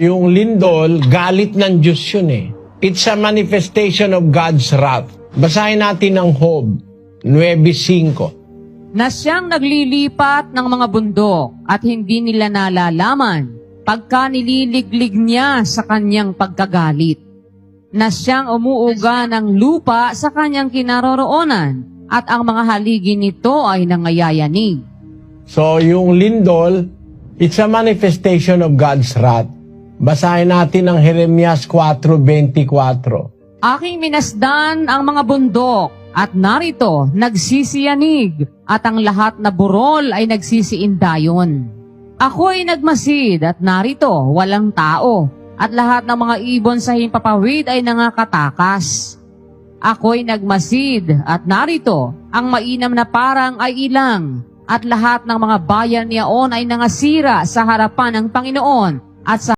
Yung lindol, galit ng Diyos yun eh. It's a manifestation of God's wrath. Basahin natin ang Job 9:5. Na siyang naglilipat ng mga bundok at hindi nila nalalaman pagka nililiglig niya sa kanyang pagkagalit. Na siyang umuuga ng lupa sa kanyang kinaroroonan at ang mga haligi nito ay nangayayanig. So yung lindol, it's a manifestation of God's wrath. Basahin natin ang Jeremias 4:24. Aking minasdan ang mga bundok at narito nagsisiyanig at ang lahat na burol ay nagsisiindayon. Ako ay nagmasid at narito walang tao at lahat ng mga ibon sa himpapawid ay nangakatakas. Ako'y nagmasid at narito ang mainam na parang ay ilang at lahat ng mga bayan niyaon ay nangasira sa harapan ng Panginoon at sa